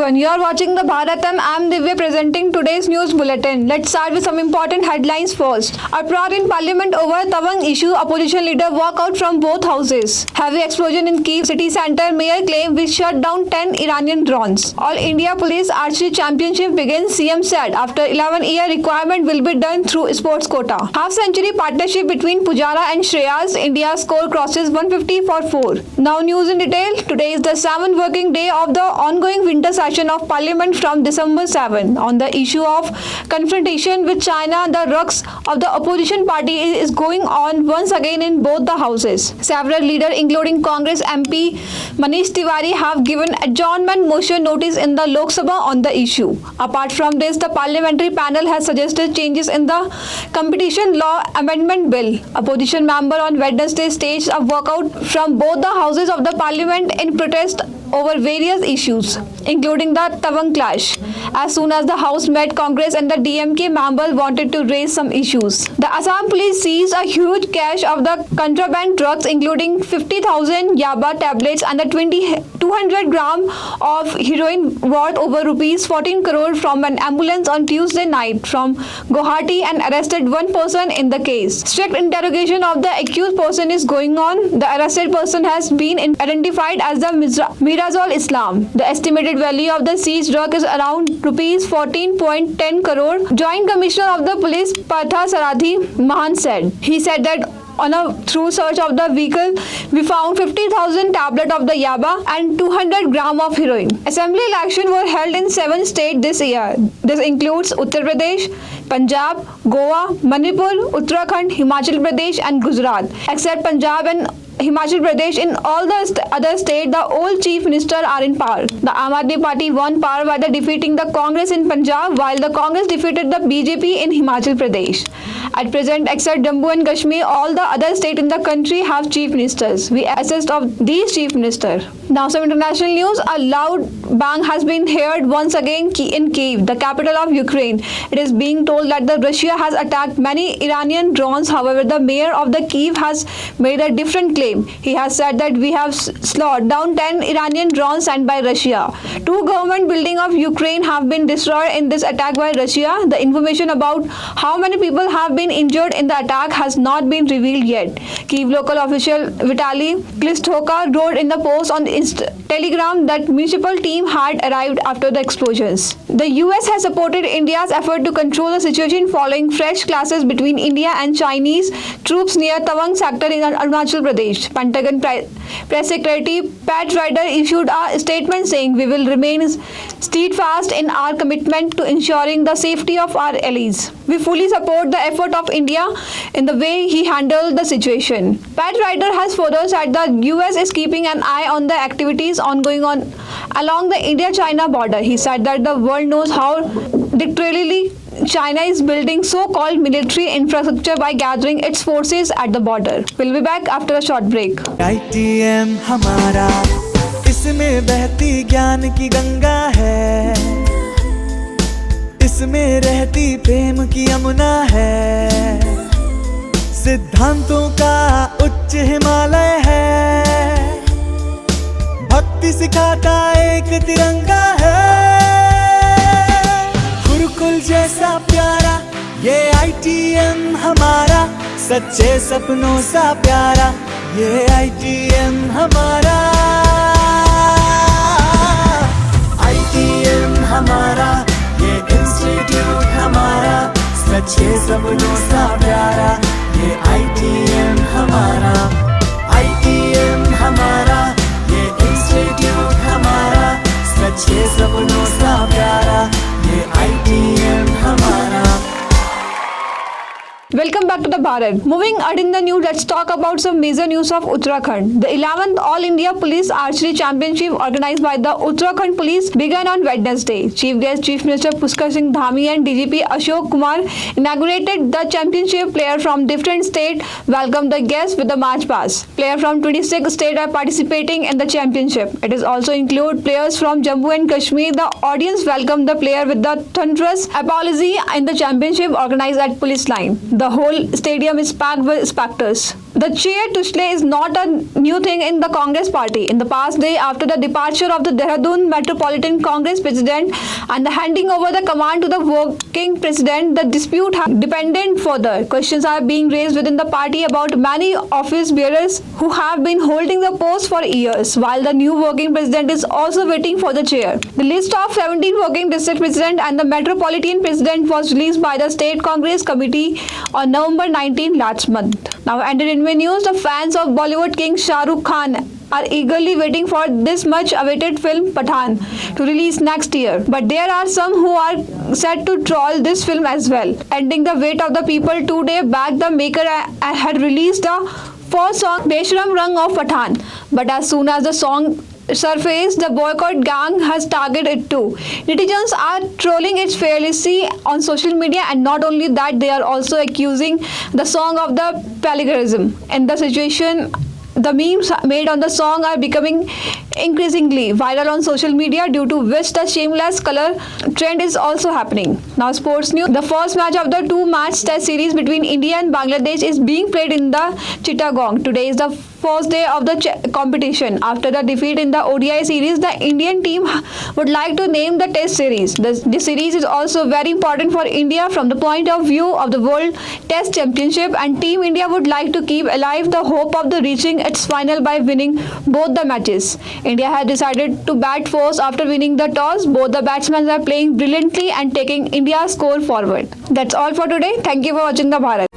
everyone, you are watching the Bharatam. I am Divya presenting today's news bulletin. Let's start with some important headlines first. Uproar in parliament over Tawang issue, opposition leader walk out from both houses. Heavy explosion in Kyiv city center, mayor claim we shut down 10 Iranian drones. All India Police Archery Championship begins, CM said. After 11-year requirement will be done through sports quota. Half-century partnership between Pujara and Shreyas, India's score crosses 150 for 4. Now news in detail. Today is the 7th working day of the ongoing winter session of Parliament from December 7. On the issue of confrontation with China, the rux of the opposition party is going on once again in both the houses. Several leaders, including Congress MP Manish Tiwari, have given adjournment motion notice in the Lok Sabha on the issue. Apart from this, the parliamentary panel has suggested changes in the Competition Law Amendment Bill. Opposition member on Wednesday staged a walkout from both the houses of the parliament in protest over various issues, including the Tawang clash. As soon as the House met, Congress and the DMK members wanted to raise some issues. The Assam police seized a huge cache of the contraband drugs, including 50,000 Yaba tablets and the 200 gram of heroin worth over rupees 14 crore from an ambulance on Tuesday night from Guwahati and arrested one person in the case. Strict interrogation of the accused person is going on. The arrested person has been identified as the Mirazol Islam. The estimated value of the seized drug is around rupees 14.10 crore. Joint Commissioner of the Police Partha Sarathi Mahan said. He said that on a through search of the vehicle, we found 50,000 tablets of the Yaba and 200 gram of heroin. Assembly elections were held in 7 states this year. This includes Uttar Pradesh, Punjab, Goa, Manipur, Uttarakhand, Himachal Pradesh and Gujarat. Except Punjab and Himachal Pradesh, in all the other states, the old chief minister are in power. The Aam Aadmi Party won power by defeating the Congress in Punjab, while the Congress defeated the BJP in Himachal Pradesh. At present, except Jammu and Kashmir, all the other states in the country have chief ministers. We assist of these chief ministers. Now some international news. A loud bang has been heard once again in Kyiv, the capital of Ukraine. It is being told that Russia has attacked many Iranian drones. However, the mayor of the Kyiv has made a different claim. He has said that we have slowed down 10 Iranian drones sent by Russia. 2 government buildings of Ukraine have been destroyed in this attack by Russia. The information about how many people have been injured in the attack has not been revealed yet. Kyiv local official Vitaly Klitschko wrote in the post on Telegram that municipal team had arrived after the explosions. The US has supported India's effort to control the situation following fresh clashes between India and Chinese troops near Tawang sector in Arunachal Pradesh. Pentagon Press Secretary Pat Ryder issued a statement saying we will remain steadfast in our commitment to ensuring the safety of our allies. We fully support the effort of India in the way he handled the situation. Pat Ryder has further said the US is keeping an eye on the activities ongoing along the India-China border. He said that the world knows how dictatorially China is building so-called military infrastructure by gathering its forces at the border. We'll be back after a short break. ITM हमारा, इसमें बहती ज्ञान की गंगा है, इसमें रहती प्रेम की यमुना है, सिद्धांतों का उच्च हिमालय है, भक्ति सिखाता एक तिरंगा है, गुरुकुल जैसा प्यारा ये ITM हमारा, सच्चे सपनों सा प्यारा ये ITM हमारा, ITM हमारा, ये इंस्टीट्यूट हमारा, सच्चे सपनों सा प्यारा ये ITM हमारा, ITM हमारा, ये इंस्टीट्यूट हमारा, सच्चे सपनों सा प्यारा ये ITM हमारा. Welcome back to the Bharat. Moving ahead in the news, let's talk about some major news of Uttarakhand. The 11th All India Police Archery Championship organized by the Uttarakhand Police began on Wednesday. Chief guest Chief Minister Pushkar Singh Dhami and DGP Ashok Kumar inaugurated the championship. Players from different states welcomed the guests with the march past. Players from 26 states are participating in the championship. It is also include players from Jammu and Kashmir. The audience welcomed the player with the thunderous apology in the championship organized at Police Line. The whole stadium is packed with spectators. The chair tushle is not a new thing in the Congress party. In the past day, after the departure of the Dehradun Metropolitan Congress president and the handing over the command to the working president, the dispute has depended further. Questions are being raised within the party about many office bearers who have been holding the post for years, while the new working president is also waiting for the chair. The list of 17 working district president and the metropolitan president was released by the State Congress Committee on November 19 last month. Now, entertainment news: the fans of Bollywood King Shah Rukh Khan are eagerly waiting for this much awaited film Pathaan to release next year. But there are some who are set to troll this film as well. Ending the wait of the people, 2 days back the maker had released the first song Beshram Rang of Pathaan. But as soon as the song surfaced, the boycott gang has targeted it too. Netizens are trolling it fearlessly on social media, and not only that, they are also accusing the song of the plagiarism. In the situation, the memes made on the song are becoming increasingly viral on social media, due to which the shameless color trend is also happening. Now, sports news: the first match of the 2-match test series between India and Bangladesh is being played in the Chittagong. Today is the first day of the competition. After the defeat in the ODI series, the Indian team would like to name the test series. This series is also very important for India from the point of view of the World Test Championship, and Team India would like to keep alive the hope of the reaching its final by winning both the matches. India has decided to bat first after winning the toss. Both the batsmen are playing brilliantly and taking India's score forward. That's all for today. Thank you for watching the Bharat.